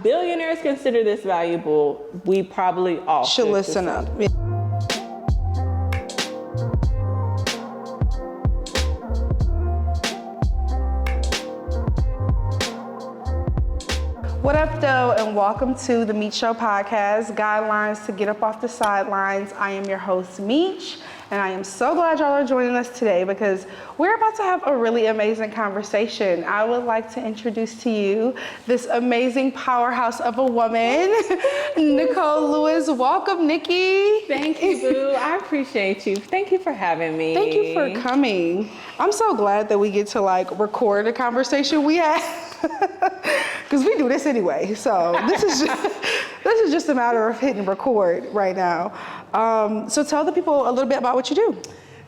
billionaires consider this valuable, we probably all should listen up. Yeah. What up, though, and welcome to the Meech Show podcast, Guidelines to Get Up Off the Sidelines. I am your host, Meech, and I am so glad y'all are joining us today because we're about to have a really amazing conversation. I would like to introduce to you this amazing powerhouse of a woman, Nikki Lewis. Welcome, Nikki. Thank you, boo. I appreciate you. Thank you for having me. Thank you for coming. I'm so glad that we get to record a conversation we had. Because we do this anyway, so this is just a matter of hitting record right now. So tell the people a little bit about what you do.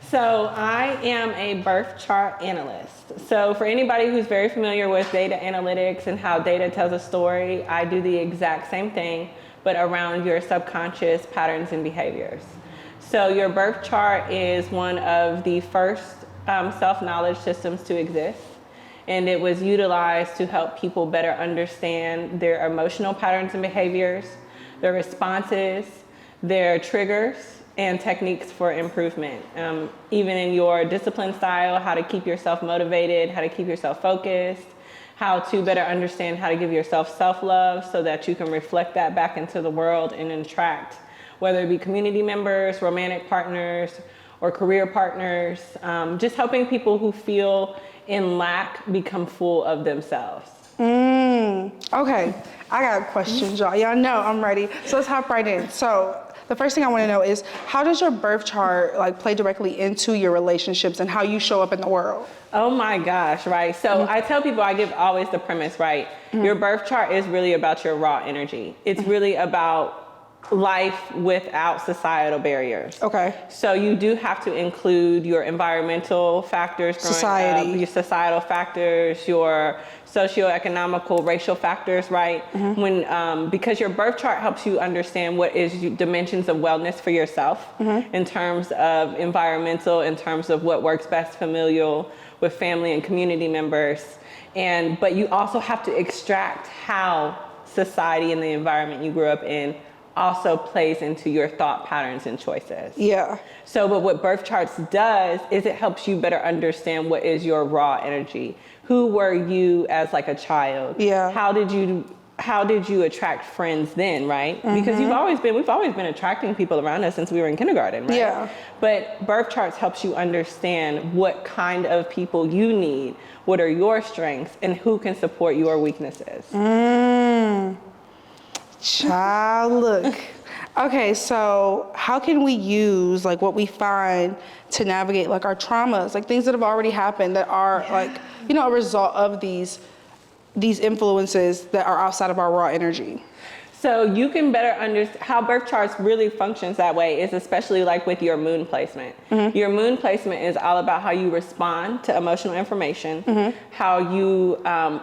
So I am a birth chart analyst. So for anybody who's very familiar with data analytics and how data tells a story, I do the exact same thing, but around your subconscious patterns and behaviors. So your birth chart is one of the first self-knowledge systems to exist. And it was utilized to help people better understand their emotional patterns and behaviors, their responses, their triggers, and techniques for improvement. Even in your discipline style, how to keep yourself motivated, how to keep yourself focused, how to better understand how to give yourself self-love so that you can reflect that back into the world and attract, whether it be community members, romantic partners, or career partners, just helping people who feel in lack become full of themselves. Okay, I got questions, y'all. Y'all know I'm ready. So let's hop right in. So the first thing I want to know is, how does your birth chart play directly into your relationships and how you show up in the world? Oh my gosh, right? So I tell people, I give always the premise, right? Your birth chart is really about your raw energy. It's really about life without societal barriers. Okay. So you do have to include your environmental factors, society, your societal factors, your socioeconomical, racial factors, right? When because your birth chart helps you understand what is dimensions of wellness for yourself in terms of environmental, in terms of what works best familial with family and community members, but you also have to extract how society and the environment you grew up in also plays into your thought patterns and choices. Yeah. So, but what birth charts does is it helps you better understand what is your raw energy. Who were you as a child? Yeah. How did you attract friends then, right? Because we've always been attracting people around us since we were in kindergarten, right? Yeah. But birth charts helps you understand what kind of people you need, what are your strengths, and who can support your weaknesses. Child, look. Okay, so how can we use what we find to navigate our traumas, things that have already happened that are a result of these influences that are outside of our raw energy? So you can better understand how birth charts really functions that way is especially with your moon placement. Your moon placement is all about how you respond to emotional information, how you,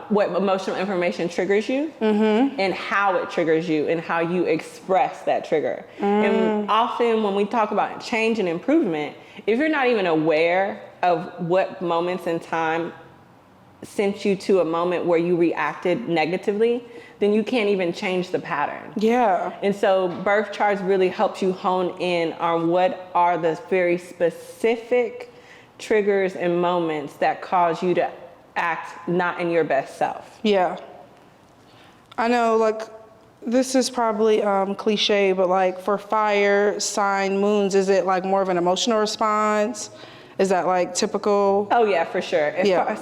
what emotional information triggers you, and how it triggers you, and how you express that trigger. And often when we talk about change and improvement, if you're not even aware of what moments in time sent you to a moment where you reacted negatively, then you can't even change the pattern. Yeah. And so birth charts really helps you hone in on what are the very specific triggers and moments that cause you to act not in your best self. Yeah. I know this is probably cliche, but for fire sign moons, is it more of an emotional response? Is that typical? Oh yeah, for sure. Yeah.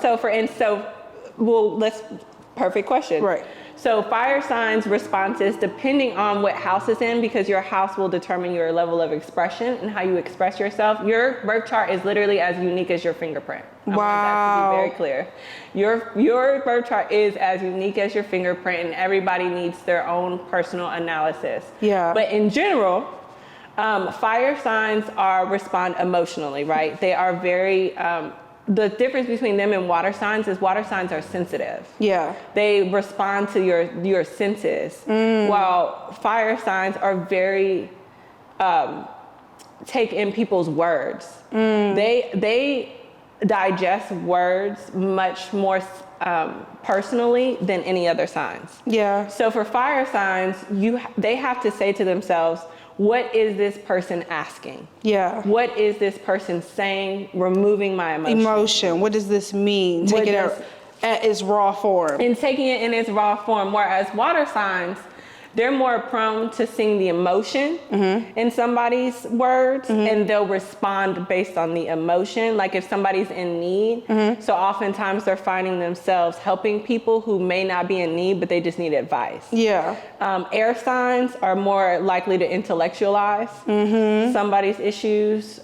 Perfect question. Right. So fire signs responses, depending on what house it's in, because your house will determine your level of expression and how you express yourself. Your birth chart is literally as unique as your fingerprint. I want that to be very clear. Your birth chart is as unique as your fingerprint, and everybody needs their own personal analysis. Yeah. But in general, fire signs respond emotionally, right? They are very, the difference between them and water signs is water signs are sensitive. Yeah. They respond to your senses, while fire signs are very, take in people's words. They digest words much more personally than any other signs. Yeah. So for fire signs, they have to say to themselves, what is this person asking? Yeah. What is this person saying, removing my emotion? What does this mean? Taking it at its raw form. And taking it in its raw form. Whereas water signs, they're more prone to seeing the emotion in somebody's words, and they'll respond based on the emotion. Like if somebody's in need, so oftentimes they're finding themselves helping people who may not be in need, but they just need advice. Yeah. Air signs are more likely to intellectualize somebody's issues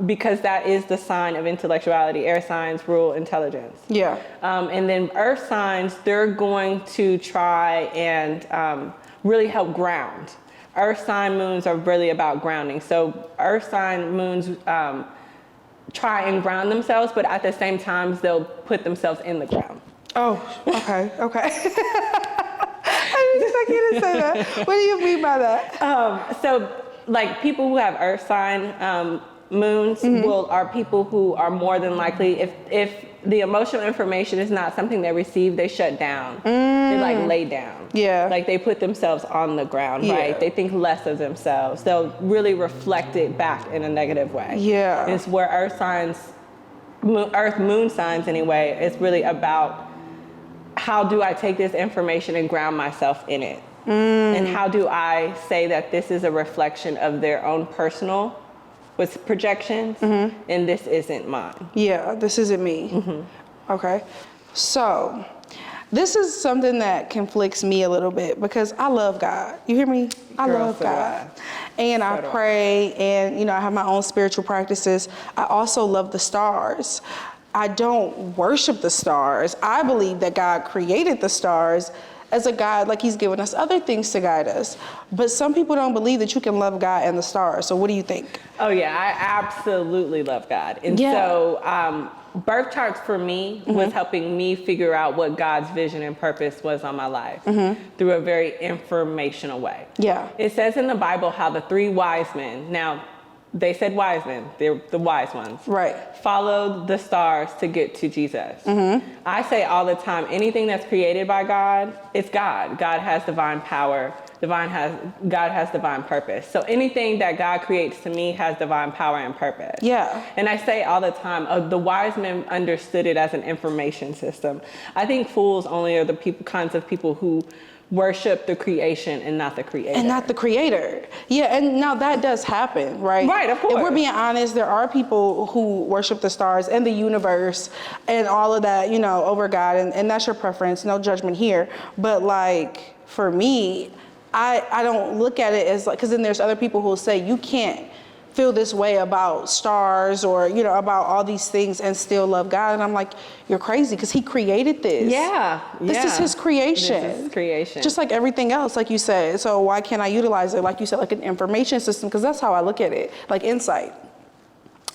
because that is the sign of intellectuality. Air signs rule intelligence. Yeah. And then earth signs, they're going to try and really help ground. Earth sign moons are really about grounding. So earth sign moons try and ground themselves, but at the same time, they'll put themselves in the ground. Oh, okay. I didn't expect you to say that. What do you mean by that? So like people who have earth sign moons are people who are more than likely, if the emotional information is not something they receive, they shut down. They like lay down. Yeah. Like they put themselves on the ground, right? They think less of themselves. They'll really reflect it back in a negative way. Yeah. It's where earth signs, earth moon signs anyway, it's really about how do I take this information and ground myself in it? And how do I say that this is a reflection of their own personal with projections, and this isn't mine. Yeah, this isn't me. Okay. So this is something that conflicts me a little bit because I love God. You hear me? I love God. And I pray, and I have my own spiritual practices. I also love the stars. I don't worship the stars. I believe that God created the stars as a guide, like he's given us other things to guide us. But some people don't believe that you can love God and the stars. So what do you think? Oh yeah, I absolutely love God. And so birth charts for me was helping me figure out what God's vision and purpose was on my life through a very informational way. Yeah. It says in the Bible how the 3 wise men, now they said wise men, they're the wise ones. Right. Followed the stars to get to Jesus. I say all the time, anything that's created by God, it's God. God has divine power. God has divine purpose. So anything that God creates to me has divine power and purpose. Yeah. And I say all the time, the wise men understood it as an information system. I think fools only are the kinds of people who worship the creation and not the creator. And not the creator. Yeah, and now that does happen, right? Right, of course. If we're being honest, there are people who worship the stars and the universe and all of that, over God, and that's your preference, no judgment here. But like, for me, I don't look at it as like, because then there's other people who will say, you can't feel this way about stars or, about all these things and still love God. And I'm like, you're crazy because he created this. Yeah. This is his creation. This is his creation. Just like everything else, like you said. So why can't I utilize it, like you said, like an information system? Because that's how I look at it, like insight,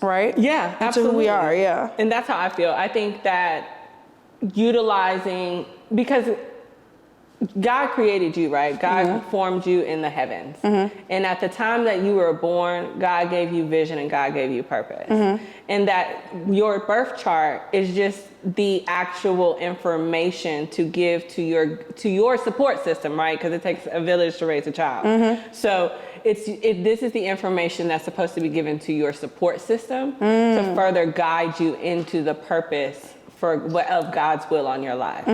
right? Yeah, absolutely. To who we are, yeah. And that's how I feel. I think that utilizing, because God created you, right? God formed you in the heavens. And at the time that you were born, God gave you vision and God gave you purpose. And that your birth chart is just the actual information to give to your support system, right? Because it takes a village to raise a child. So this is the information that's supposed to be given to your support system to further guide you into the purpose of God's will on your life.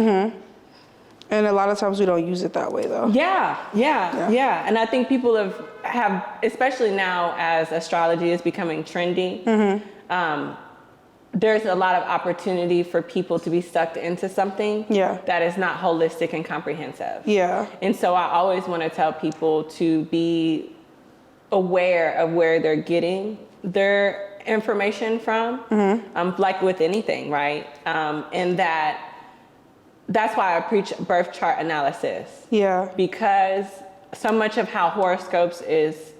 And a lot of times we don't use it that way, though. Yeah. And I think people have, especially now as astrology is becoming trendy, there's a lot of opportunity for people to be sucked into something that is not holistic and comprehensive. Yeah. And so I always want to tell people to be aware of where they're getting their information from, like with anything, right? And that's why I preach birth chart analysis. Yeah. Because so much of how horoscopes is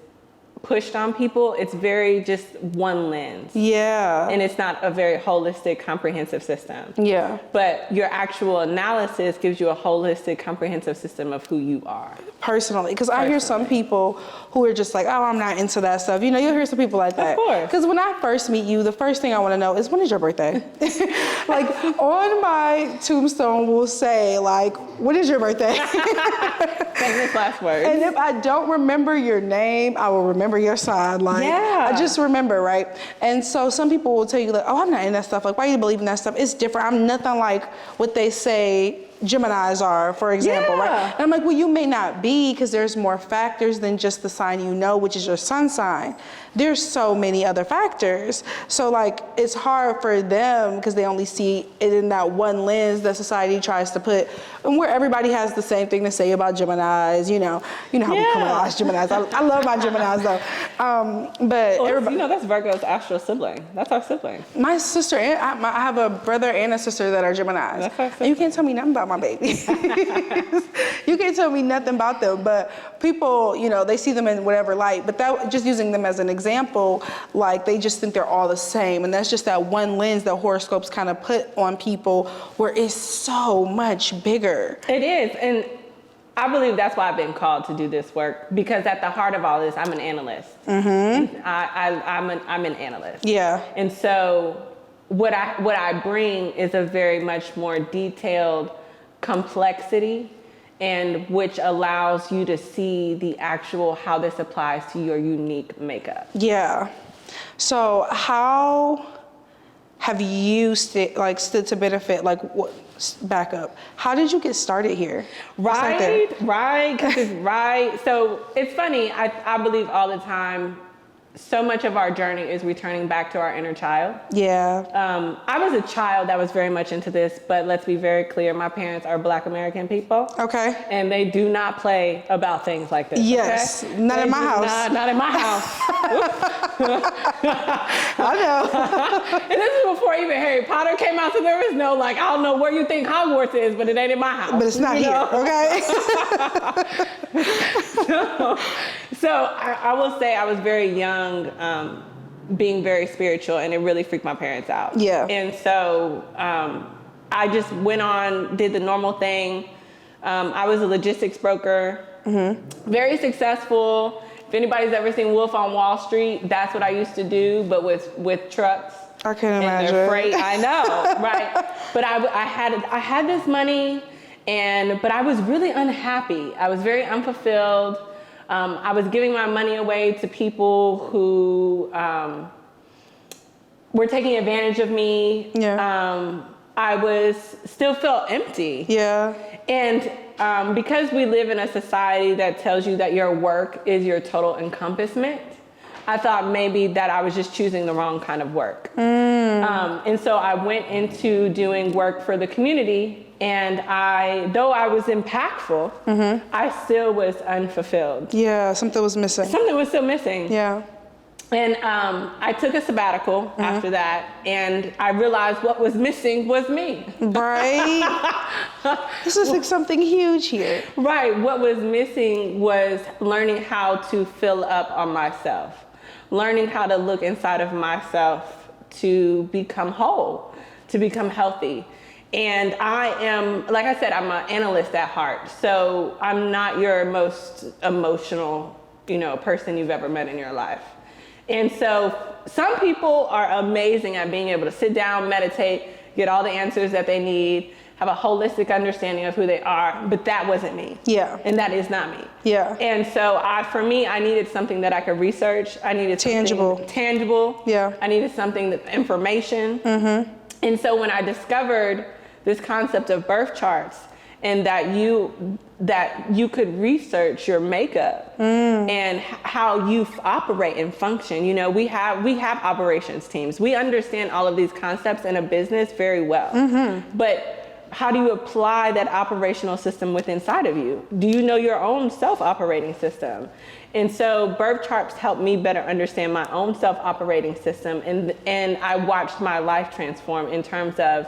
pushed on people, it's very just one lens. Yeah. And it's not a very holistic, comprehensive system. Yeah. But your actual analysis gives you a holistic, comprehensive system of who you are. personally, because I hear some people who are just like, oh, I'm not into that stuff. You know, you'll hear some people like that. Of course. Because when I first meet you, the first thing I want to know is, when is your birthday? Like, on my tombstone will say, like, when is your birthday? Famous last words. And if I don't remember your name, I will remember your sign. Like, Yeah. I just remember, right? And so some people will tell you, like, oh, I'm not in that stuff. Like, why do you believe in that stuff? It's different. I'm nothing like what they say Geminis are, for example, right? And I'm like, well, you may not be, because there's more factors than just the sign you know, which is your sun sign. There's so many other factors. So like, it's hard for them because they only see it in that one lens that society tries to put, and where everybody has the same thing to say about Geminis, you know how we come across Geminis. I love my Geminis though. But Well, everybody, you know, that's Virgo's astral sibling. That's our sibling. my sister, and I have a brother and a sister that are Geminis. That's our And you can't tell me nothing about my babies. You can't tell me nothing about them, but people, you know, they see them in whatever light, but that, just using them as an example, like they just think they're all the same. And that's just that one lens that horoscopes kind of put on people, where it's so much bigger. It is, and I believe that's why I've been called to do this work, because at the heart of all this, I'm an analyst. Mm-hmm. I'm an analyst. Yeah. And so what I bring is a very much more detailed complexity, and which allows you to see the actual how this applies to your unique makeup. Yeah. So how have you stood to benefit? Like, back up. How did you get started here? Right. Because it's right. So it's funny. I believe all the time, so much of our journey is returning back to our inner child. Yeah. I was a child that was very much into this, but let's be very clear. My parents are Black American people. Okay. And they do not play about things like this. Yes. Okay? Not in my house. Not in my house. I know. And this is before even Harry Potter came out, so there was no like, I don't know where you think Hogwarts is, but it ain't in my house. But it's not here, okay? So I will say I was very young, being very spiritual, and it really freaked my parents out. Yeah. And so I just went on, did the normal thing. I was a logistics broker, very successful. If anybody's ever seen Wolf on Wall Street, that's what I used to do, but with trucks. I can and imagine. their freight. I know, right? But I had this money, but I was really unhappy. I was very unfulfilled. I was giving my money away to people who were taking advantage of me. Yeah. I still felt empty. Yeah. And because we live in a society that tells you that your work is your total encompassment, I thought maybe that I was just choosing the wrong kind of work. And so I went into doing work for the community, and though I was impactful, I still was unfulfilled. Yeah, something was missing. Something was still missing. Yeah. And I took a sabbatical after that, and I realized what was missing was me. Right? This is like something huge here. Right, what was missing was learning how to fill up on myself, learning how to look inside of myself to become whole, to become healthy. And I am, like I said, I'm an analyst at heart. So I'm not your most emotional, person you've ever met in your life. And so some people are amazing at being able to sit down, meditate, get all the answers that they need, have a holistic understanding of who they are, but that wasn't me. Yeah. And that is not me. Yeah. And so for me, I needed something that I could research. I needed tangible. Tangible. Yeah. I needed something information. And so when I discovered this concept of birth charts, and that you could research your makeup and how you operate and function. We have operations teams. We understand all of these concepts in a business very well. But how do you apply that operational system within inside of you? Do you know your own self-operating system? And so birth charts helped me better understand my own self-operating system, and I watched my life transform in terms of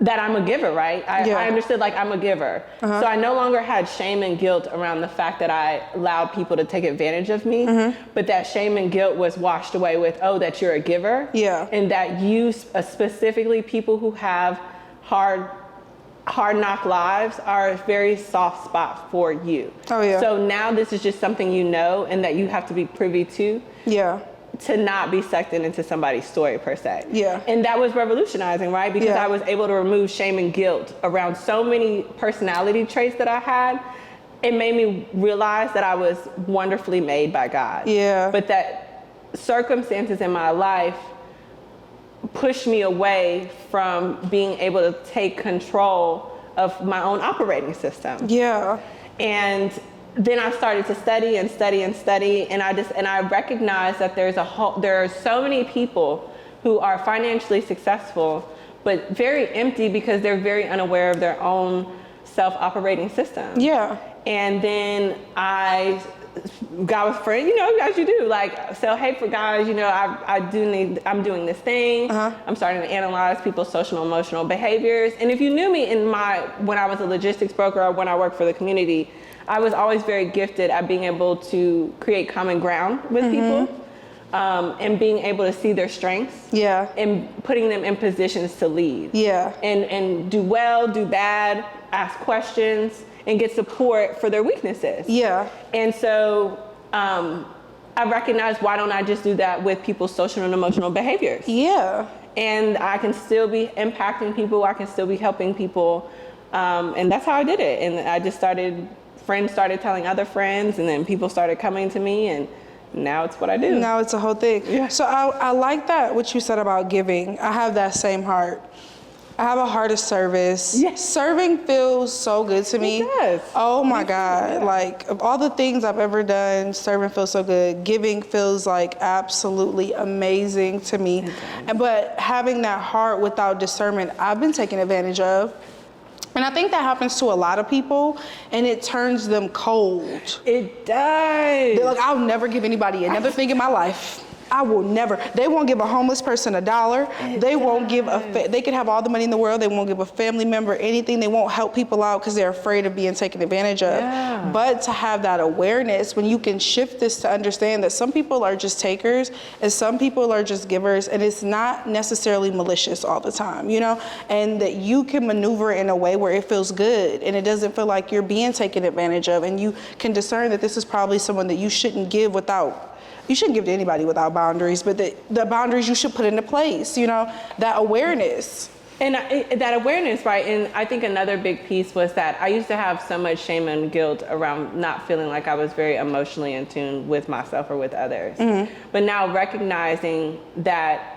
that I'm a giver, right? I understood I'm a giver. So I no longer had shame and guilt around the fact that I allowed people to take advantage of me, but that shame and guilt was washed away with, that you're a giver. Yeah. And that you, specifically people who have hard hard knock lives are a very soft spot for you. Oh, yeah. So now this is just something you know and that you have to be privy to. Yeah. To not be sucked into somebody's story per se. Yeah. And that was revolutionizing, right? Because Yeah. I was able to remove shame and guilt around so many personality traits that I had. It made me realize that I was wonderfully made by God. Yeah. But that circumstances in my life pushed me away from being able to take control of my own operating system. Yeah. And then I started to study and study and study, and I recognized that there are so many people who are financially successful, but very empty because they're very unaware of their own self-operating system. Yeah. And then I got with friends, you know, as you do, like, so hey, for guys, you know, I'm doing this thing. I'm starting to analyze people's social and emotional behaviors. And if you knew me when I was a logistics broker or when I worked for the community, I was always very gifted at being able to create common ground with people, and being able to see their strengths. Yeah. And putting them in positions to lead. Yeah. And do well, do bad, ask questions, and get support for their weaknesses. Yeah. And so I recognized, why don't I just do that with people's social and emotional behaviors? Yeah. And I can still be impacting people, I can still be helping people. And that's how I did it. And I just friends started telling other friends, and then people started coming to me, and now it's what I do. Now it's a whole thing. Yeah. So I like that, what you said about giving. I have that same heart. I have a heart of service. Yes. Serving feels so good to me. It does. Oh my God. Yeah. Like, of all the things I've ever done, serving feels so good. Giving feels like absolutely amazing to me. But having that heart without discernment, I've been taken advantage of. And I think that happens to a lot of people, and it turns them cold. It does. They're like, I'll never give anybody another thing in my life. I will never. They won't give a homeless person $1. They won't give they could have all the money in the world. They won't give a family member anything. They won't help people out because they're afraid of being taken advantage of. Yeah. But to have that awareness, when you can shift this to understand that some people are just takers and some people are just givers, and it's not necessarily malicious all the time, you know, and that you can maneuver in a way where it feels good and it doesn't feel like you're being taken advantage of, and you can discern that this is probably someone that you shouldn't give you shouldn't give to anybody without boundaries, but the boundaries you should put into place, you know, that awareness. And that awareness, right? And I think another big piece was that I used to have so much shame and guilt around not feeling like I was very emotionally in tune with myself or with others. But now recognizing that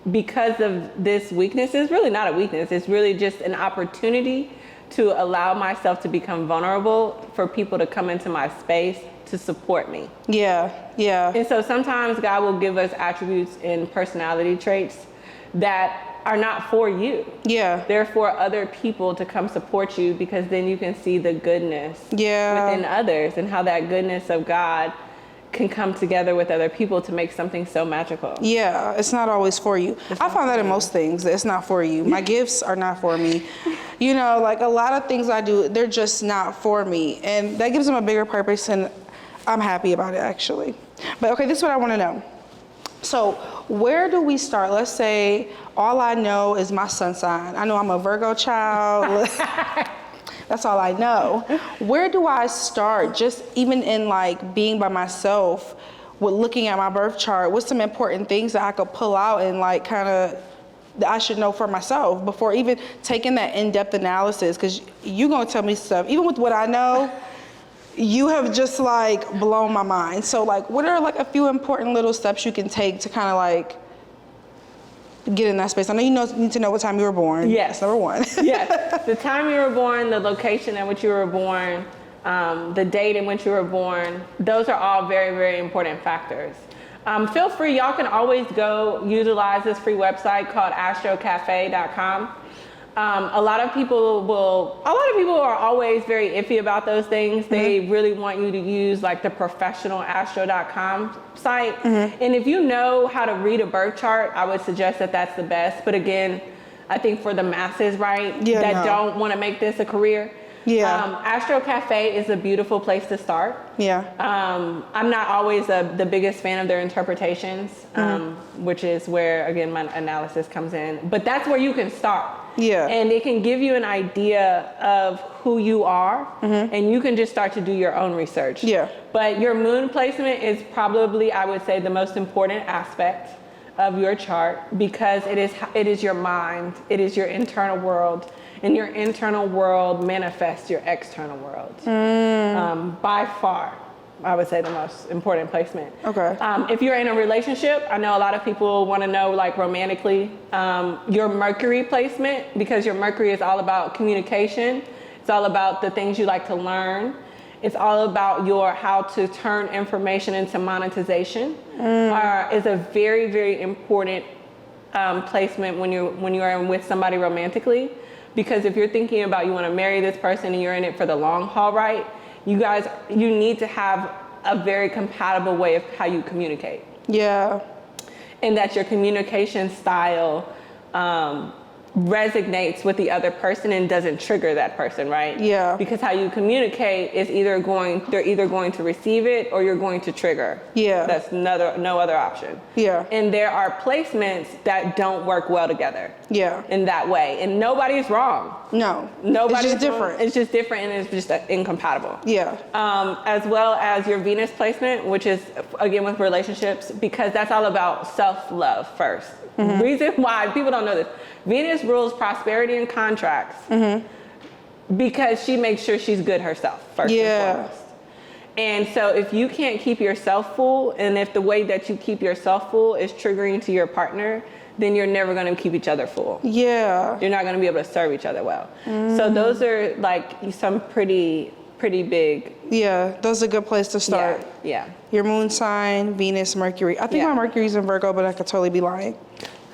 because of this weakness, is really not a weakness, it's really just an opportunity to allow myself to become vulnerable for people to come into my space to support me. Yeah, yeah. And so sometimes God will give us attributes and personality traits that are not for you. Yeah. They're for other people to come support you, because then you can see the goodness within others, and how that goodness of God can come together with other people to make something so magical. Yeah, it's not always for you. I find that in most things, that it's not for you. My gifts are not for me. You know, like a lot of things I do, they're just not for me. And that gives them a bigger purpose, and I'm happy about it, actually. But okay, this is what I want to know. So where do we start? Let's say all I know is my sun sign. I know I'm a Virgo child. That's all I know. Where do I start? Just even in like being by myself with looking at my birth chart, what's some important things that I could pull out and like kind of that I should know for myself before even taking that in-depth analysis? Because you're going to tell me stuff, even with what I know, you have just like blown my mind. So like, what are like a few important little steps you can take to kind of like get in that space? I know you need to know what time you were born. Yes. That's number one. Yes. The time you were born, the location at which you were born, the date in which you were born, those are all very, very important factors. Feel free, y'all can always go utilize this free website called astrocafe.com. A lot of people are always very iffy about those things. They really want you to use like the professional astro.com site. And if you know how to read a birth chart, I would suggest that that's the best. But again, I think for the masses, right, don't want to make this a career, Astro Cafe is a beautiful place to start. I'm not always the biggest fan of their interpretations, which is where, again, my analysis comes in. But that's where you can start. Yeah. And it can give you an idea of who you are, and you can just start to do your own research. Yeah. But your moon placement is probably, I would say, the most important aspect of your chart, because it is your mind, it is your internal world, and your internal world manifests your external world. By far, I would say the most important placement. Okay. If you're in a relationship, I know a lot of people want to know, like, romantically, your Mercury placement, because your Mercury is all about communication. It's all about the things you like to learn. It's all about how to turn information into monetization. Is a very, very important placement when you are with somebody romantically, because if you're thinking about you want to marry this person and you're in it for the long haul, right? You need to have a very compatible way of how you communicate. Yeah. And that your communication style resonates with the other person and doesn't trigger that person, right? Yeah. Because how you communicate is they're either going to receive it or you're going to trigger. Yeah. That's no other option. Yeah. And there are placements that don't work well together. Yeah. In that way. And nobody's wrong. No. Nobody's It's just different. It's just different, and it's just incompatible. Yeah. As well as your Venus placement, which is, again, with relationships, because that's all about self-love first. Reason why people don't know this: Venus rules prosperity and contracts, because she makes sure she's good herself first and foremost. And so if you can't keep yourself full, and if the way that you keep yourself full is triggering to your partner, then you're never going to keep each other full. Yeah. You're not going to be able to serve each other well. So those are like some pretty big. Yeah, that's a good place to start. Yeah. Your moon sign, Venus, Mercury. I think Yeah. my Mercury's in Virgo, but I could totally be lying.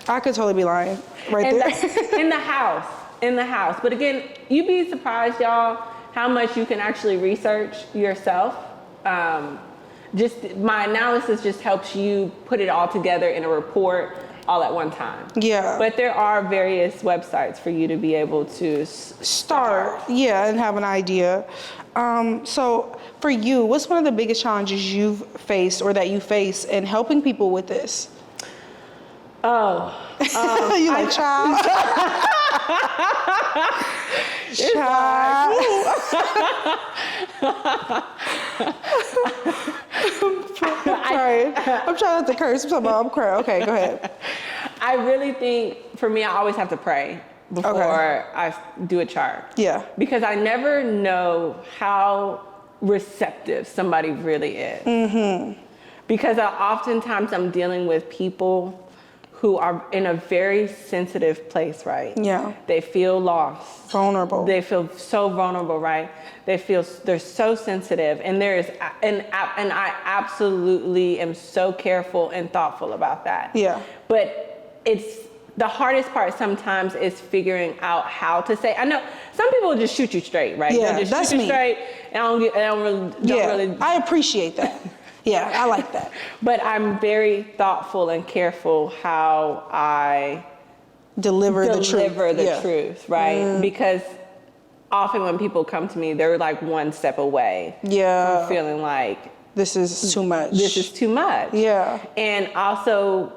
Right there. In the house. But again, you'd be surprised, y'all, how much you can actually research yourself. Just my analysis just helps you put it all together in a report all at one time. Yeah. But there are various websites for you to be able to start. Yeah, and have an idea. So for you, what's one of the biggest challenges you've faced or that you face in helping people with this? You like, child? Child. I'm trying not to curse. I'm crying. Okay, go ahead. I really think, for me, I always have to pray before I do a chart. Yeah. Because I never know how receptive somebody really is. Because oftentimes I'm dealing with people who are in a very sensitive place, right? Yeah. They feel lost. Vulnerable. They feel so vulnerable, right? They're so sensitive, and and I absolutely am so careful and thoughtful about that. Yeah. But it's the hardest part sometimes is figuring out how to say. I know some people will just shoot you straight, right? Yeah, They'll just that's shoot you me. straight, and I don't really. I appreciate that. Yeah, I like that. But I'm very thoughtful and careful how I deliver the truth, right? Because often when people come to me, they're like one step away from feeling like this is too much. This is too much. Yeah. And also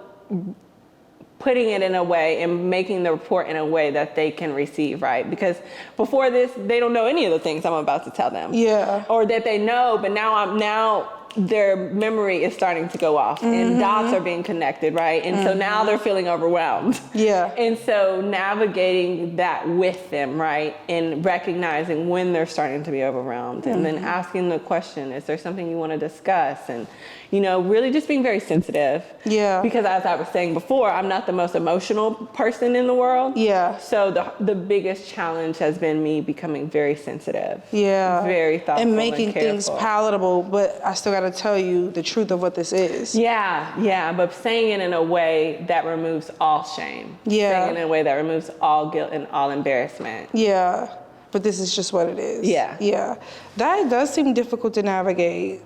putting it in a way and making the report in a way that they can receive, right? Because before this, they don't know any of the things I'm about to tell them. Yeah. Or that they know, but now their memory is starting to go off and dots are being connected, right? And so now they're feeling overwhelmed. Yeah. And so navigating that with them, right? And recognizing when they're starting to be overwhelmed and then asking the question, is there something you want to discuss? And, really just being very sensitive. Yeah. Because as I was saying before, I'm not the most emotional person in the world. Yeah. So the biggest challenge has been me becoming very sensitive. Yeah. Very thoughtful and making things careful. palatable, but I still got to tell you the truth of what this is. Yeah, but saying it in a way that removes all shame. Yeah. Saying it in a way that removes all guilt and all embarrassment. Yeah, but this is just what it is. Yeah. Yeah. That does seem difficult to navigate.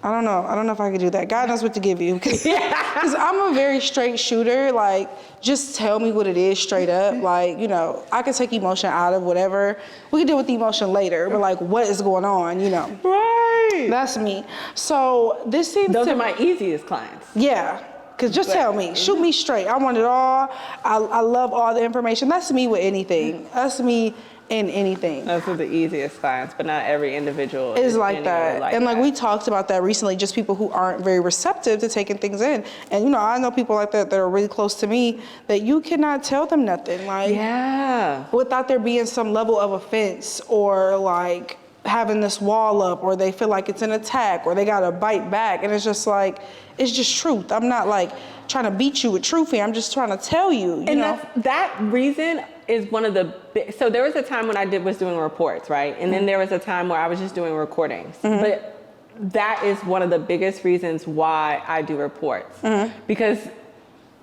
I don't know if I could do that. God knows what to give you. Because I'm a very straight shooter. Like, just tell me what it is straight up. Like, I can take emotion out of whatever. We can deal with the emotion later, but like, what is going on, Right. That's me. So this seems Those are my easiest clients. Yeah. Because just tell me, shoot me straight. I want it all. I love all the information. That's me with anything. That's me in anything. Those are the easiest clients, but not every individual is like anywhere that. And like we talked about that recently, just people who aren't very receptive to taking things in. And you know, I know people like that that are really close to me that you cannot tell them nothing, like without there being some level of offense or like having this wall up, or they feel like it's an attack, or they gotta bite back. And it's just like, it's just truth. I'm not like trying to beat you with truth here. I'm just trying to tell you, you know? That reason is one of the so there was a time when I was doing reports, right? And then there was a time where I was just doing recordings. But that is one of the biggest reasons why I do reports. Because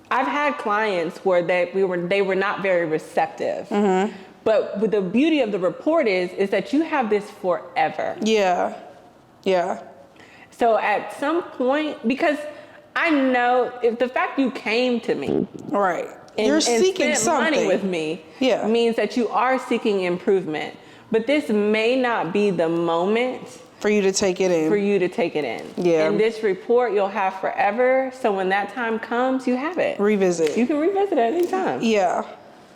I've had clients where they were not very receptive. But the beauty of the report is that you have this forever. Yeah. So at some point, because I know if the fact you came to me, right, you're seeking spent something money with me, means that you are seeking improvement. But this may not be the moment for you to take it in. Yeah. And this report you'll have forever. So when that time comes, you have it. Revisit. You can revisit it anytime. Yeah.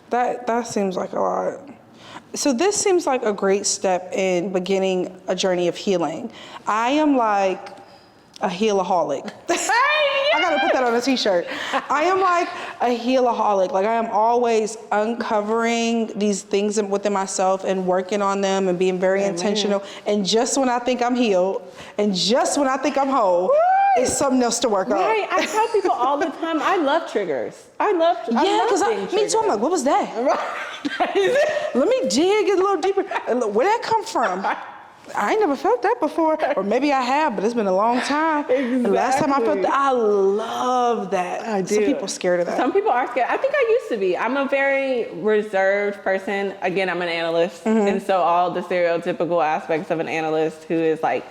That seems like a lot. So this seems like a great step in beginning a journey of healing. I am like a healaholic. I gotta put that on a t-shirt. I am like a healaholic. Like I am always uncovering these things within myself and working on them and being very intentional. And just when I think I'm healed and just when I think I'm whole, it's something else to work on. Right, I tell people all the time, I love triggers. I love me too. I'm like, what was that? Let me dig a little deeper. Where'd that come from? I ain't never felt that before. Or maybe I have, but it's been a long time. Exactly. The last time I felt that, I love that. I do. Some people are scared of that. Some people are scared. I think I used to be. I'm a very reserved person. Again, I'm an analyst. And so all the stereotypical aspects of an analyst who is like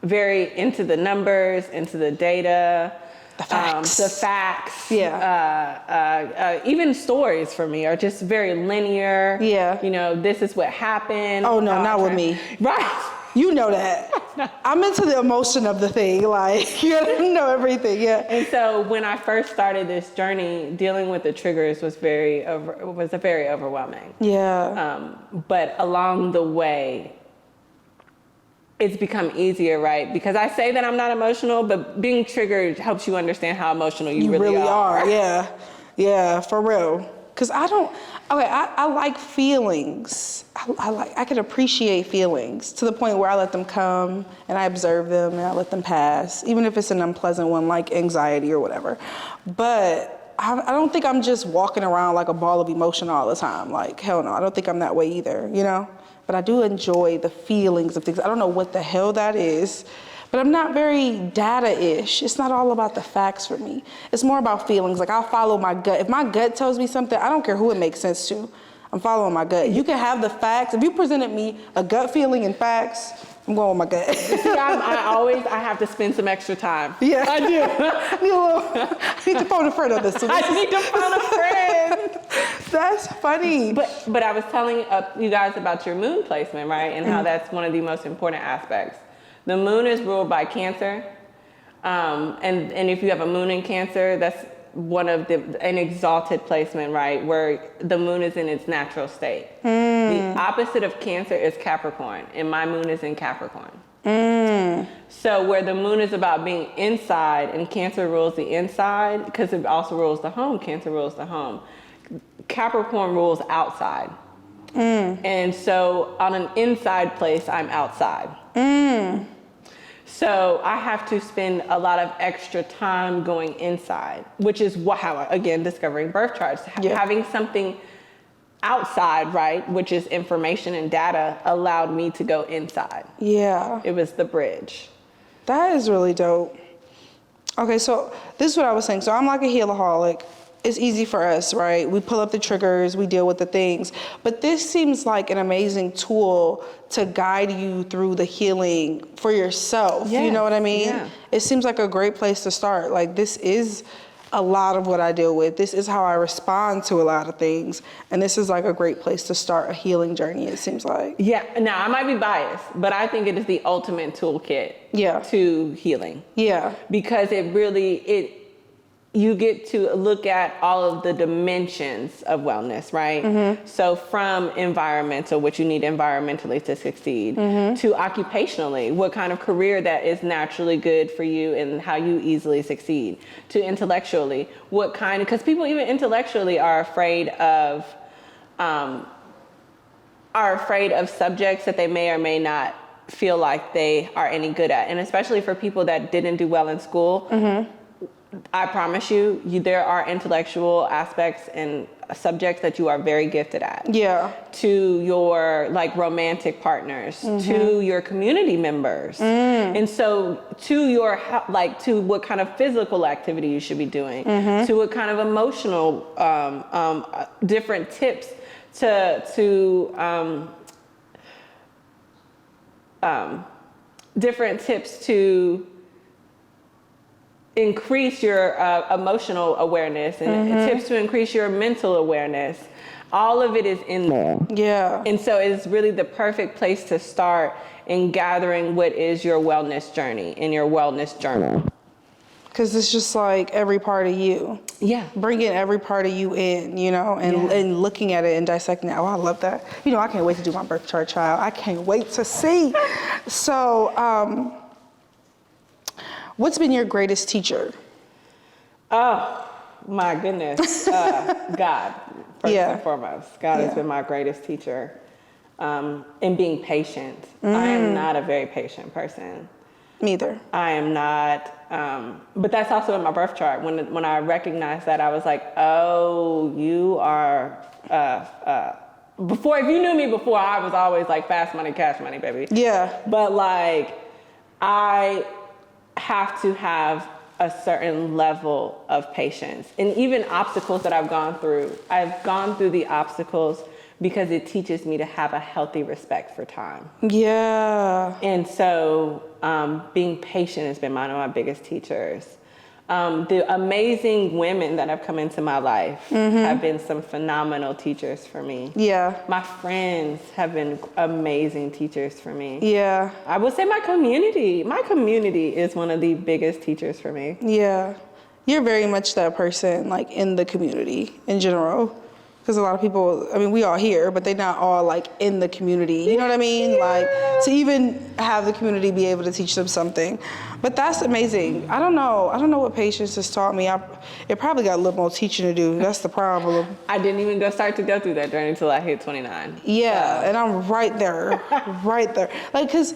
very into the numbers, into the data. The facts. Even stories for me are just very linear. You know, this is what happened. Oh no, not with me. Right. You know that. I'm into the emotion of the thing. Like, you know everything. And so when I first started this journey, dealing with the triggers was very overwhelming. But along the way, it's become easier, right? Because I say that I'm not emotional, but being triggered helps you understand how emotional you really are. Yeah, for real. Because I like feelings. I can appreciate feelings to the point where I let them come and I observe them and I let them pass, even if it's an unpleasant one like anxiety or whatever. But I don't think I'm just walking around like a ball of emotion all the time. Like, hell no, I don't think I'm that way either, you know? But I do enjoy the feelings of things. I don't know what the hell that is, but I'm not very data-ish. It's not all about the facts for me. It's more about feelings. Like I'll follow my gut. If my gut tells me something, I don't care who it makes sense to. I'm following my gut. You can have the facts. If you presented me a gut feeling and facts, I'm going with my gut. See, I have to spend some extra time. Yeah. I do. I need to phone a friend on this one. I need to phone a friend. That's funny. But I was telling you guys about your moon placement, right? And how that's one of the most important aspects. The moon is ruled by Cancer. And if you have a moon in Cancer, that's an exalted placement, right? Where the moon is in its natural state. The opposite of Cancer is Capricorn, and my moon is in Capricorn. So where the moon is about being inside and Cancer rules the inside, because it also rules the home, Cancer rules the home. Capricorn rules outside. And so on an inside place, I'm outside. So I have to spend a lot of extra time going inside, which is how, again, discovering birth charts. Having something outside, right, which is information and data, allowed me to go inside. It was the bridge. That is really dope. Okay, so this is what I was saying. So I'm like a healaholic. It's easy for us, right? We pull up the triggers, we deal with the things. But this seems like an amazing tool to guide you through the healing for yourself. You know what I mean? It seems like a great place to start. Like this is a lot of what I deal with. This is how I respond to a lot of things. And this is like a great place to start a healing journey, it seems like. Yeah, now I might be biased, but I think it is the ultimate toolkit to healing. Yeah. Because you get to look at all of the dimensions of wellness, right? Mm-hmm. So from environmental, what you need environmentally to succeed, to occupationally, what kind of career that is naturally good for you and how you easily succeed, to intellectually, because people even intellectually are afraid of subjects that they may or may not feel like they are any good at. And especially for people that didn't do well in school, I promise you, there are intellectual aspects and subjects that you are very gifted at. Yeah. To your romantic partners, to your community members. And so to your, to what kind of physical activity you should be doing, to what kind of emotional, different tips to increase your emotional awareness and tips to increase your mental awareness. All of it is in there. Yeah. And so it's really the perfect place to start in gathering what is your wellness journey in your wellness journal. Because it's just like every part of you. Yeah. Bringing every part of you in, and looking at it and dissecting it. Oh, I love that. I can't wait to do my birth chart, child. I can't wait to see. So, what's been your greatest teacher? Oh, my goodness. God, first and foremost. God has been my greatest teacher in being patient. I am not a very patient person. Me either. I am not. But that's also in my birth chart. When I recognized that, I was like, oh, you are... before, if you knew me before, I was always like fast money, cash money, baby. Yeah. But I have to have a certain level of patience. And even obstacles that I've gone through the obstacles because it teaches me to have a healthy respect for time. Yeah. And so being patient has been one of my biggest teachers. The amazing women that have come into my life have been some phenomenal teachers for me. Yeah. My friends have been amazing teachers for me. Yeah. I would say my community is one of the biggest teachers for me. Yeah. You're very much that person, in the community in general. Because a lot of people, we all here, but they're not all in the community. You know what I mean? To even have the community be able to teach them something. But that's amazing. I don't know what patience has taught me. It probably got a little more teaching to do. That's the problem. I didn't even start to go through that journey until I hit 29. Yeah, and I'm right there, right there. Because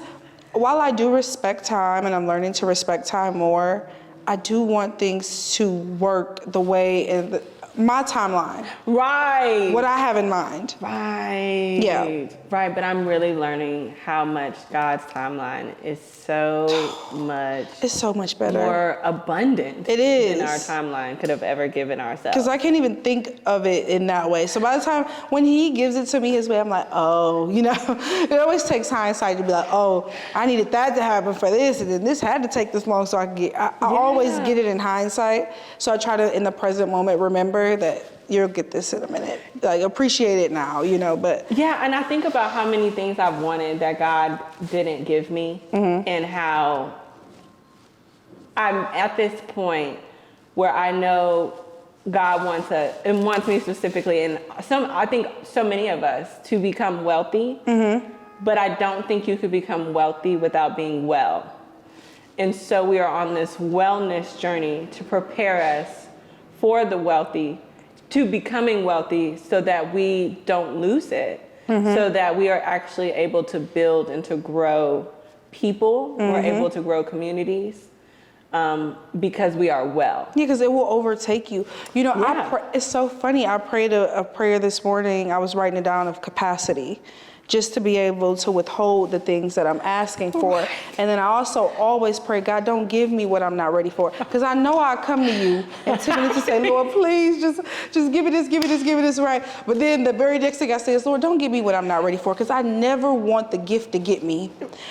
while I do respect time and I'm learning to respect time more, I do want things to work the way my timeline. Right. What I have in mind. Right. Yeah. Right, but I'm really learning how much God's timeline is it's so much better. More abundant. It is. Than our timeline could have ever given ourselves. Because I can't even think of it in that way. So by the time when he gives it to me his way, I'm like, oh, it always takes hindsight to be like, oh, I needed that to happen for this, and then this had to take this long so I could get, I always get it in hindsight. So I try to, in the present moment, remember that you'll get this in a minute. Appreciate it now, but. Yeah, and I think about how many things I've wanted that God didn't give me, and how I'm at this point where I know God wants me specifically, and I think so many of us, to become wealthy, but I don't think you could become wealthy without being well. And so we are on this wellness journey to prepare us for the wealthy, to becoming wealthy, so that we don't lose it, so that we are actually able to build and to grow people, we're able to grow communities, because we are well. Yeah, because it will overtake you. It's so funny. I prayed a prayer this morning. I was writing it down of capacity. just to be able to withhold the things that I'm asking for. And then I also always pray, God, don't give me what I'm not ready for. Because I know I come to you in 10 minutes to say, Lord, please just give me this, right? But then the very next thing I say is, Lord, don't give me what I'm not ready for, because I never want the gift to get me.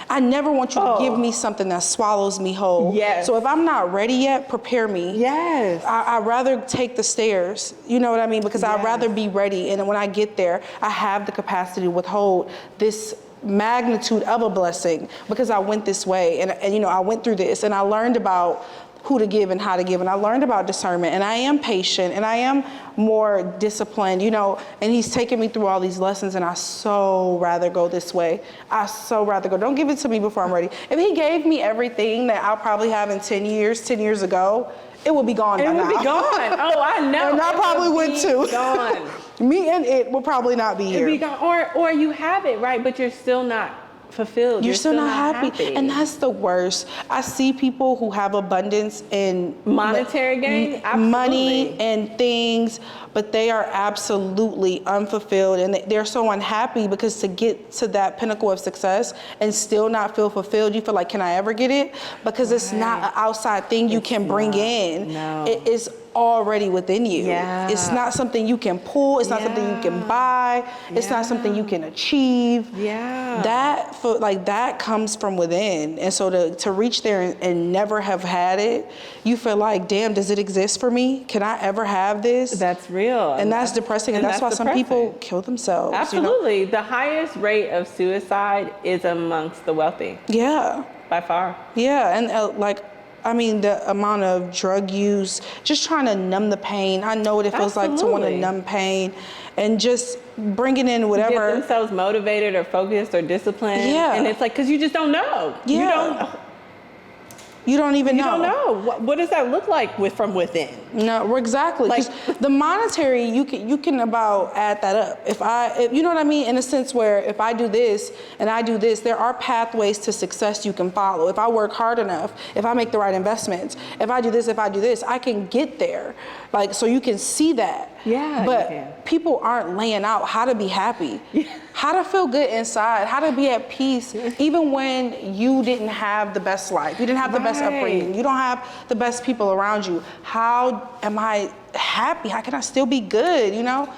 I never want you to give me something that swallows me whole. Yes. So if I'm not ready yet, prepare me. Yes. I'd rather take the stairs, you know what I mean? Because I'd rather be ready. And when I get there, I have the capacity to withhold this magnitude of a blessing, because I went this way and you know, I went through this and I learned about who to give and how to give, and I learned about discernment, and I am patient, and I am more disciplined, you know, and he's taken me through all these lessons, and I so rather go this way. I so rather go. Don't give it to me before I'm ready. If he gave me everything that I'll probably have in 10 years ago, it would be gone by now. It would be gone. Oh, I know. And I probably would too. Gone. Me and it will probably not be here. It'd be gone. Or you have it, right, but you're still not fulfilled. You're still not happy. And that's the worst. I see people who have abundance in monetary gain, money and things, but they are absolutely unfulfilled, and they're so unhappy, because to get to that pinnacle of success and still not feel fulfilled, you feel like, can I ever get it? Because it's not an outside thing you can bring in. No. It is already within you. Yeah. It's not something you can pull. It's not something you can buy. It's not something you can achieve. Yeah. That comes from within. And so to reach there and never have had it, you feel like, damn, does it exist for me? Can I ever have this? That's real. And that's depressing. And that's why some people kill themselves. Absolutely. You know? The highest rate of suicide is amongst the wealthy. Yeah. By far. Yeah. And the amount of drug use, just trying to numb the pain. I know what it feels like to want to numb pain, and just bringing in whatever. Get themselves motivated or focused or disciplined. Yeah. And it's like, because you just don't know. Yeah. You don't even know. You don't know. What does that look like from within? No, exactly. Because the monetary, you can about add that up. If you know what I mean? In a sense where if I do this and I do this, there are pathways to success you can follow. If I work hard enough, if I make the right investments, if I do this, I can get there. So you can see that. Yeah. But people aren't laying out how to be happy. Yeah. How to feel good inside, how to be at peace, even when you didn't have the best life, you didn't have the best upbringing, you don't have the best people around you. How am I happy? How can I still be good? You know,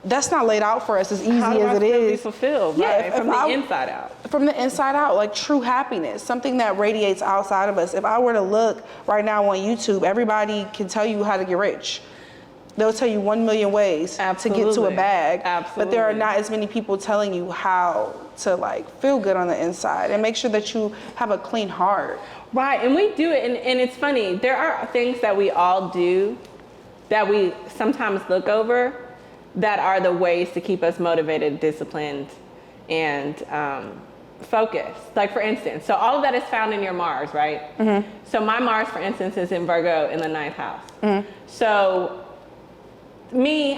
that's not laid out for us as easy as it is. Be fulfilled, right? From the inside out. From the inside out, like true happiness, something that radiates outside of us. If I were to look right now on YouTube, everybody can tell you how to get rich. They'll tell you 1 million ways to get to a bag. Absolutely. But there are not as many people telling you how to feel good on the inside and make sure that you have a clean heart. Right, and we do it, and it's funny. There are things that we all do that we sometimes look over that are the ways to keep us motivated, disciplined, and focused. Like for instance, so all of that is found in your Mars, right? Mm-hmm. So my Mars, for instance, is in Virgo in the 9th house. Mm-hmm. So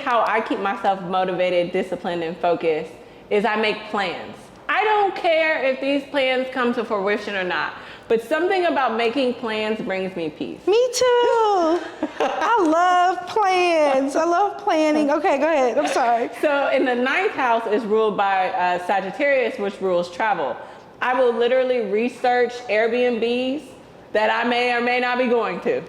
how I keep myself motivated, disciplined, and focused is I make plans. I don't care if these plans come to fruition or not, but something about making plans brings me peace. Me too. I love plans. I love planning. Okay, go ahead. I'm sorry. So in the 9th house is ruled by Sagittarius, which rules travel. I will literally research Airbnbs that I may or may not be going to.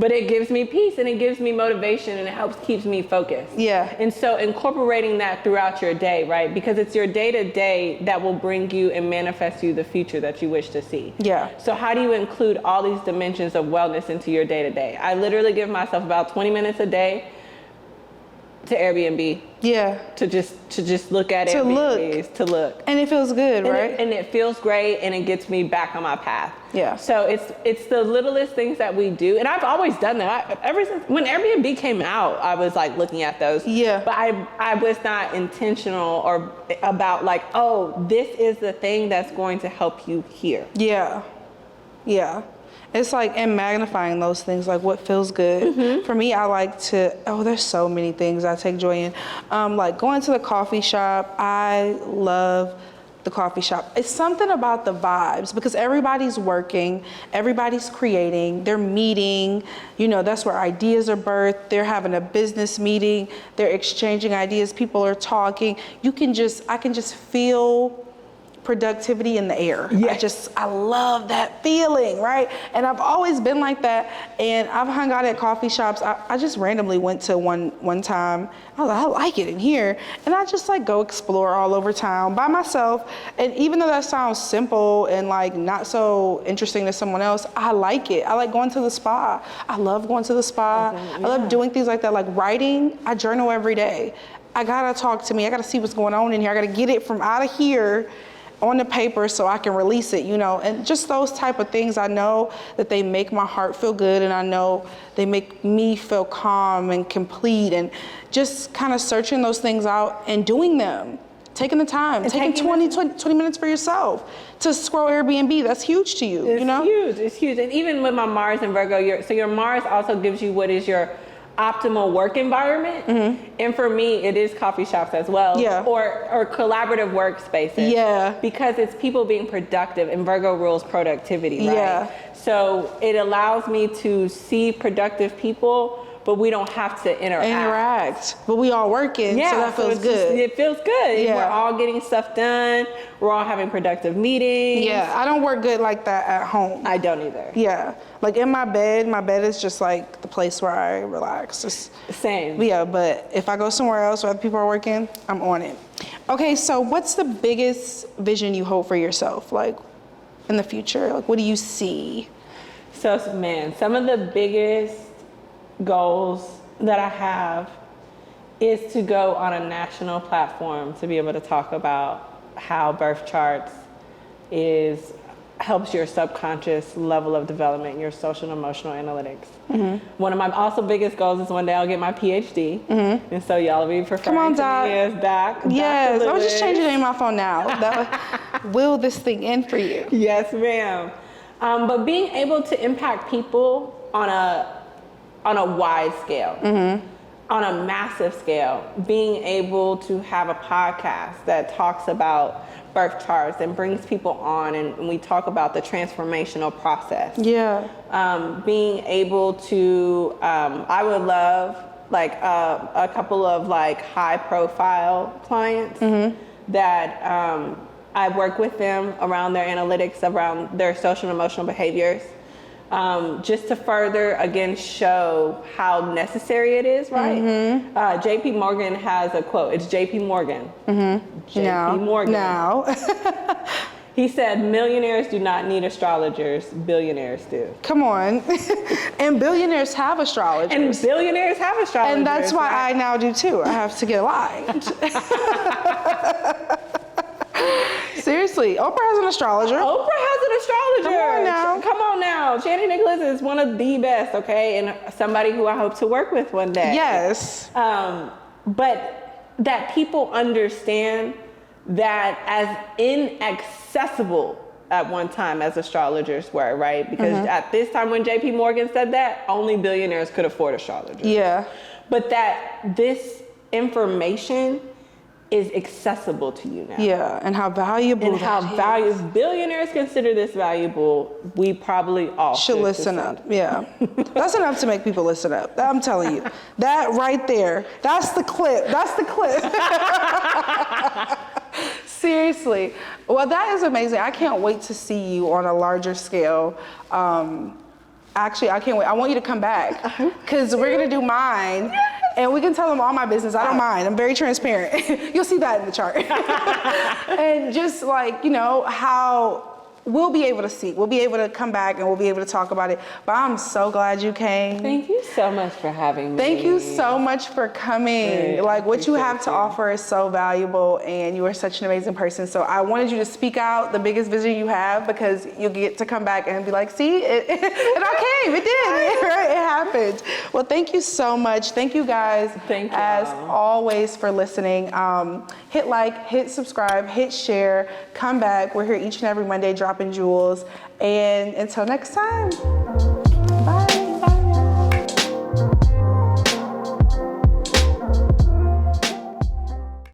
But it gives me peace and it gives me motivation and it keeps me focused. Yeah. And so incorporating that throughout your day, right? Because it's your day-to-day that will bring you and manifest you the future that you wish to see. Yeah. So how do you include all these dimensions of wellness into your day-to-day? I literally give myself about 20 minutes a day to Airbnb. Yeah. To just look at Airbnbs. To look. And it feels good, right? And it feels great and it gets me back on my path. Yeah. So it's the littlest things that we do. And I've always done that. Ever since when Airbnb came out, I was looking at those. Yeah. But I was not intentional or about this is the thing that's going to help you here. Yeah. Yeah. It's and magnifying those things, what feels good. Mm-hmm. For me, I like to, there's so many things I take joy in. Going to the coffee shop. I love the coffee shop. It's something about the vibes because everybody's working, everybody's creating, they're meeting, that's where ideas are birthed. They're having a business meeting, they're exchanging ideas, people are talking. I can just feel productivity in the air. Yes. I love that feeling, right? And I've always been like that. And I've hung out at coffee shops. I just randomly went to one time. I was like, I like it in here. And I just go explore all over town by myself. And even though that sounds simple and not so interesting to someone else, I like it. I like going to the spa. I love going to the spa. Yeah. I love doing things like that. Like writing, I journal every day. I gotta talk to me. I gotta see what's going on in here. I gotta get it from out of here on the paper so I can release it, and just those type of things. I know that they make my heart feel good, and I know they make me feel calm and complete, and just kind of searching those things out and doing them, taking the time, taking 20 minutes for yourself to scroll Airbnb. That's huge to you, It's huge. And even with my Mars and Virgo, your Mars also gives you what is your optimal work environment. And for me, it is coffee shops as well. Yeah. Or collaborative workspaces. Yeah. Because it's people being productive, and Virgo rules productivity, right? Yeah. So it allows me to see productive people, but we don't have to interact. But we all working, so that feels good. It feels good. Yeah. We're all getting stuff done. We're all having productive meetings. Yeah, I don't work good like that at home. I don't either. Yeah, in my bed is just the place where I relax. Same. Yeah, but if I go somewhere else where other people are working, I'm on it. Okay, so what's the biggest vision you hold for yourself, in the future? What do you see? So, man, some of the biggest goals that I have is to go on a national platform to be able to talk about how birth charts helps your subconscious level of development, your social and emotional analytics. One of my also biggest goals is one day I'll get my PhD. And so y'all will be preferring to me as Doc. Yes, Dr. I was just Lewis. changing the name on my phone now. That would will this thing in for you. Yes, ma'am. But being able to impact people on a wide scale, on a massive scale, being able to have a podcast that talks about birth charts and brings people on, and we talk about the transformational process. Yeah. Being able to, I would love a couple of high profile clients that I work with them around their analytics, around their social and emotional behaviors. Just to further, again, show how necessary it is, right? JP Morgan has a quote. It's JP Morgan. JP Morgan. Now. He said, millionaires do not need astrologers, billionaires do. Come on. And billionaires have astrologers. And billionaires have astrologers. And that's why right? I now do too. I have to get aligned. Seriously, Oprah has an astrologer. Oprah has an astrologer. Come on now. Shannon Nicholas is one of the best, okay? And somebody who I hope to work with one day. Yes. But that people understand that as inaccessible at one time as astrologers were, right? Because at this time when JP Morgan said that, only billionaires could afford astrologers. Yeah. But that this information is accessible to you now. Yeah, and how valuable And how valuable, billionaires consider this valuable, we probably all should listen up. Yeah. That's enough to make people listen up. I'm telling you. That right there, that's the clip. That's the clip. Seriously. Well, that is amazing. I can't wait to see you on a larger scale. Actually, I can't wait. I want you to come back because we're going to do mine. And we can tell them all my business. I don't mind. I'm very transparent. You'll see that in the chart. And just how we'll be able to see. We'll be able to come back and we'll be able to talk about it. But I'm so glad you came. Thank you so much for having me. Thank you so much for coming. What you have to offer is so valuable, and you are such an amazing person. So I wanted you to speak out the biggest vision you have, because you'll get to come back and be like, see, and I came, it did, right? It happened. Well, thank you so much. Thank you guys, thank you as always, for listening. Hit like, hit subscribe, hit share, come back. We're here each and every Monday dropping jewels. And until next time.